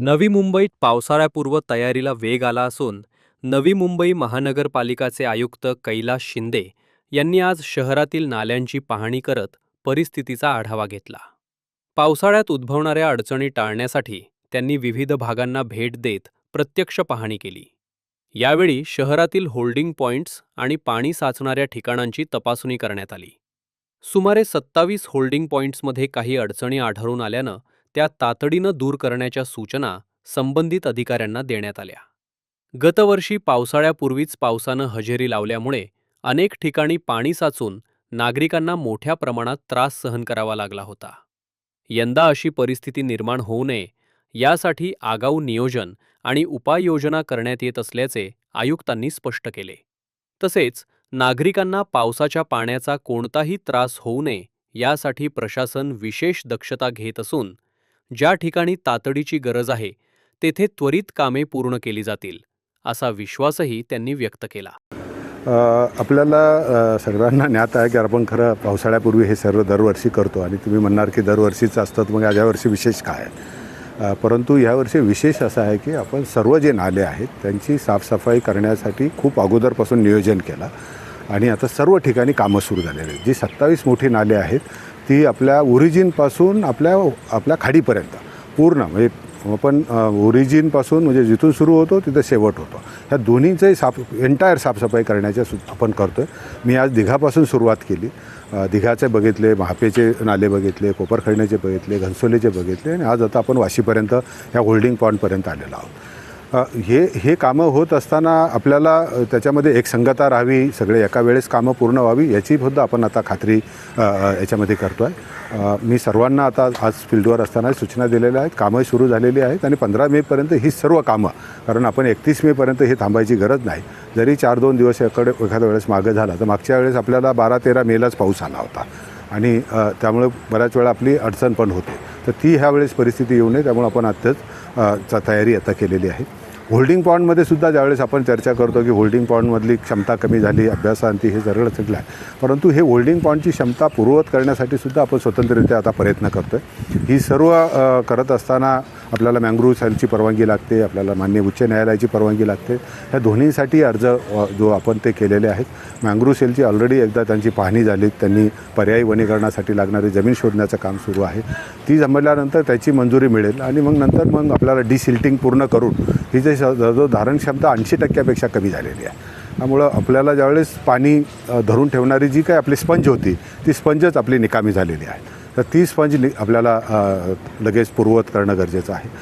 नवी मुंबईत पावसाळ्यापूर्व तयारीला वेग आला असून नवी मुंबई महानगरपालिकाचे आयुक्त कैलास शिंदे यांनी आज शहरातील नाल्यांची पाहणी करत परिस्थितीचा आढावा घेतला। पावसाळ्यात उद्भवणाऱ्या अडचणी टाळण्यासाठी त्यांनी विविध भागांना भेट देत प्रत्यक्ष पाहणी केली। यावेळी शहरातील होल्डिंग पॉइंट्स आणि पाणी साचणाऱ्या ठिकाणांची तपासणी करण्यात आली। सुमारे 27 होल्डिंग पॉइंट्समध्ये काही अडचणी आढळून आल्यानं त्या तातडीनं दूर करण्याच्या सूचना संबंधित अधिकाऱ्यांना देण्यात आल्या। गतवर्षी पावसाळ्यापूर्वीच पावसानं हजेरी लावल्यामुळे अनेक ठिकाणी पाणी साचून नागरिकांना मोठ्या प्रमाणात त्रास सहन करावा लागला होता। यंदा अशी परिस्थिती निर्माण होऊ नये यासाठी आगाऊ नियोजन आणि उपाययोजना करण्यात येत असल्याचे आयुक्तांनी स्पष्ट केले। तसेच नागरिकांना पावसाच्या पाण्याचा कोणताही त्रास होऊ नये यासाठी प्रशासन विशेष दक्षता घेत असून ज्या ठिकाणी तातडीची गरज आहे तेथे त्वरित कामे पूर्ण केली जातील असा विश्वासही त्यांनी व्यक्त केला। आपल्याला सगळ्यांना ज्ञात आहे की आपण खरं पावसाळ्यापूर्वी हे सर्व दरवर्षी करतो आणि तुम्ही म्हणणार की दरवर्षीच असतात मग यावर्षी विशेष काय आहे। परंतु यावर्षी विशेष असं आहे की आपण सर्व जे नाले आहेत त्यांची साफसफाई करण्यासाठी खूप अगोदरपासून नियोजन केलं आणि आता सर्व ठिकाणी कामं सुरू झालेली आहेत। जी 27 मोठी नाले आहेत ती आपल्या ओरिजिनपासून आपल्या खाडीपर्यंत पूर्ण म्हणजे आपण ओरिजिनपासून म्हणजे जिथून सुरू होतो तिथं शेवट होतो ह्या दोन्हींचंही एंटायर साफसफाई करण्याच्या आपण करतो आहे। मी आज दिघापासून सुरुवात केली। दिघाचे बघितले, महापेचे नाले बघितले, कोपरखैरण्याचे बघितले, घनसोलीचे बघितले आणि आज आता आपण वाशीपर्यंत ह्या होल्डिंग पॉईंटपर्यंत आलेलो आहोत। हे कामं होत असताना आपल्याला त्याच्यामध्ये एक संगता राहावी, सगळे एका वेळेस कामं पूर्ण व्हावी याची सुद्धा आपण आता खात्री याच्यामध्ये करतो आहे। मी सर्वांना आता आज फील्डवर असताना सूचना दिलेल्या आहेत, कामं सुरू झालेली आहेत आणि 15 मेपर्यंत ही सर्व कामं, कारण आपण 31 मेपर्यंत हे थांबायची गरज नाही। जरी 4-2 दिवस एखाद्या वेळेस मागं झाला तर मागच्या वेळेस आपल्याला 12-13 मेलाच पाऊस आला होता आणि त्यामुळे बऱ्याच वेळा आपली अडचण पण होते। तर ती ह्या वेळेस परिस्थिती येऊ नये त्यामुळे आपण आत्ताच तयारी आता केलेली आहे। होल्डिंग पॉईंटमध्ये सुद्धा ज्यावेळेस आपण चर्चा करतो की होल्डिंग पॉईंटमधली क्षमता कमी झाली, अभ्यासांती हे सगळं आहे, परंतु हे होल्डिंग पॉईंटची क्षमता पूर्ववत करण्यासाठी सुद्धा आपण स्वतंत्ररित्या आता प्रयत्न करतो आहे। ही सर्व करत असताना आपल्याला मँग्रोव्ह सेलची परवानगी लागते, आपल्याला माननीय उच्च न्यायालयाची परवानगी लागते। ह्या दोन्हीसाठी अर्ज जो आपण ते केलेले आहेत। मँग्रोव्ह सेलची ऑलरेडी एकदा त्यांची पाहणी झाली, त्यांनी पर्यायी वनीकरणासाठी लागणारी जमीन शोधण्याचं काम सुरू आहे। ती जमल्यानंतर त्याची मंजुरी मिळेल आणि मग आपल्याला डिसिल्टिंग पूर्ण करून ही जे जो धारण क्षमता 80% कमी झालेली आहे, त्यामुळं आपल्याला ज्यावेळेस पाणी धरून ठेवणारी जी काही आपली स्पंज होती ती स्पंजच आपली निकामी झालेली आहे। तर ती स्पंज आपल्याला लगेच पूर्ववत करणं गरजेचं आहे।